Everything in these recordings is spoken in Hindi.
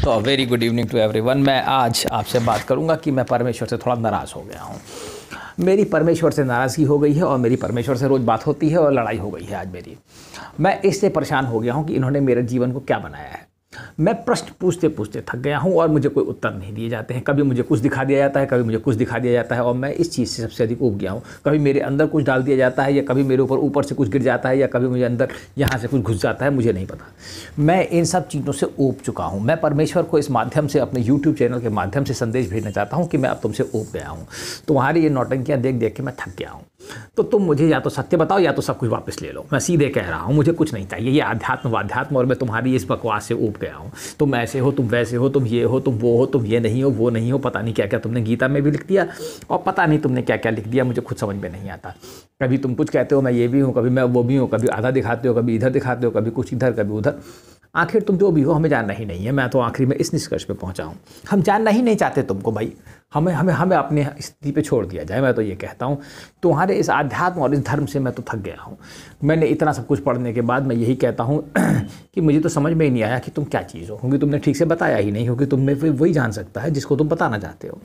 तो very good evening to everyone. मैं आज आपसे बात करूंगा कि मैं परमेश्वर से थोड़ा नाराज़ हो गया हूँ। मेरी परमेश्वर से नाराज़गी हो गई है और मेरी परमेश्वर से रोज़ बात होती है और लड़ाई हो गई है आज मेरी। मैं इससे परेशान हो गया हूँ कि इन्होंने मेरे जीवन को क्या बनाया है। मैं प्रश्न पूछते पूछते थक गया हूँ और मुझे कोई उत्तर नहीं दिए जाते हैं। कभी मुझे कुछ दिखा दिया जाता है, कभी मुझे कुछ दिखा दिया जाता है और मैं इस चीज़ से सबसे अधिक ऊब गया हूँ। कभी मेरे अंदर कुछ डाल दिया जाता है या कभी मेरे ऊपर से कुछ गिर जाता है या कभी मुझे अंदर यहाँ से कुछ घुस जाता है, मुझे नहीं पता। मैं इन सब चीज़ों से ऊब चुका हूँ। मैं परमेश्वर को इस माध्यम से, अपने यूट्यूब चैनल के माध्यम से संदेश भेजना चाहता हूँ कि मैं अब तुमसे ऊब गया हूँ। तुम्हारी ये नौटंकियाँ देख देख के मैं थक गया हूँ। तो तुम मुझे या तो सत्य बताओ या तो सब कुछ वापस ले लो। मैं सीधे कह रहा हूँ, मुझे कुछ नहीं चाहिए ये अध्यात्म और मैं तुम्हारी इस बकवास से ऊब गया हूँ। तुम ऐसे हो, तुम वैसे हो, तुम ये हो, तुम वो हो, तुम ये नहीं हो, वो नहीं हो, पता नहीं क्या क्या तुमने गीता में भी लिख दिया और पता नहीं तुमने क्या क्या लिख दिया, मुझे खुद समझ में नहीं आता। कभी तुम कुछ कहते हो मैं ये भी हूँ, कभी मैं वो भी हूँ, कभी आधा दिखाते हो, कभी इधर दिखाते हो, कभी कुछ इधर कभी उधर। आखिर तुम जो भी हो हमें जानना ही नहीं है। मैं तो आखिर में इस निष्कर्ष पे पहुंचा हूं, हम जानना ही नहीं चाहते तुमको भाई। हमें हमें हमें अपनी स्थिति पे छोड़ दिया जाए। मैं तो ये कहता हूं, तुम्हारे इस आध्यात्म और इस धर्म से मैं तो थक गया हूं। मैंने इतना सब कुछ पढ़ने के बाद मैं यही कहता हूं कि मुझे तो समझ में ही नहीं आया कि तुम क्या चीज़ हो, क्योंकि तुमने ठीक से बताया ही नहीं। क्योंकि तुम में वही जान सकता है जिसको तुम बताना चाहते हो,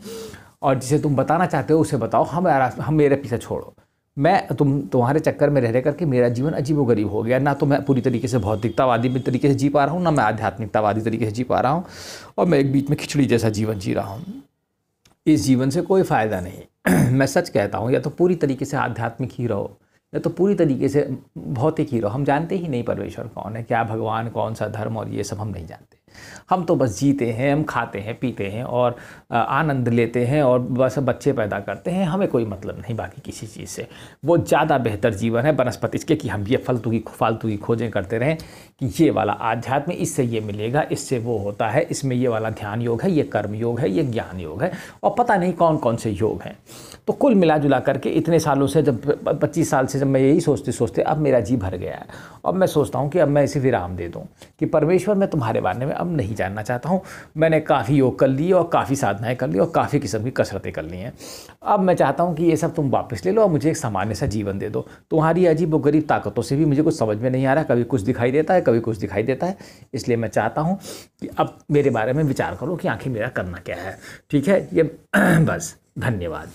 और जिसे तुम बताना चाहते हो उसे बताओ। हम मेरे पीछे छोड़ो। मैं तुम्हारे चक्कर में रह करके मेरा जीवन अजीबोगरीब हो गया। ना तो मैं पूरी तरीके से भौतिकतावादी तरीके से जी पा रहा हूँ, ना मैं आध्यात्मिकतावादी तरीके से जी पा रहा हूँ, और मैं एक बीच में खिचड़ी जैसा जीवन जी रहा हूँ। इस जीवन से कोई फ़ायदा नहीं। मैं सच कहता हूँ, या तो पूरी तरीके से आध्यात्मिक ही रहो या तो पूरी तरीके से भौतिक ही रहो। हम जानते ही नहीं परमेश्वर कौन है, क्या भगवान, कौन सा धर्म, और ये सब हम नहीं जानते। हम तो बस जीते हैं, हम खाते हैं, पीते हैं और आनंद लेते हैं और बस बच्चे पैदा करते हैं। हमें कोई मतलब नहीं बाकी किसी चीज़ से। वो ज़्यादा बेहतर जीवन है बनस्पति के कि हम ये फालतू की खोजें करते रहें कि ये वाला आध्यात्म, इससे ये मिलेगा, इससे वो होता है, इसमें ये वाला ध्यान योग है, ये कर्म योग है, ये ज्ञान योग है, और पता नहीं कौन कौन से योग हैं। तो कुल मिला जुला करके इतने सालों से, जब 25 साल से जब मैं यही सोचते सोचते अब मेरा जी भर गया है। अब मैं सोचता हूँ कि अब मैं इसे विराम दे दूँ कि परमेश्वर मैं तुम्हारे बारे में अब नहीं जानना चाहता हूँ। मैंने काफ़ी योग कर लिए और काफ़ी साधनाएं कर ली और काफ़ी किस्म की कसरतें कर ली हैं। अब मैं चाहता हूँ कि ये सब तुम वापस ले लो और मुझे एक सामान्य सा जीवन दे दो। तुम्हारी अजीब व गरीब ताकतों से भी मुझे कुछ समझ में नहीं आ रहा। कभी कुछ दिखाई देता है, कभी कुछ दिखाई देता है। इसलिए मैं चाहता हूँ कि अब मेरे बारे में विचार करो कि आखिर मेरा करना क्या है। ठीक है, ये बस। धन्यवाद।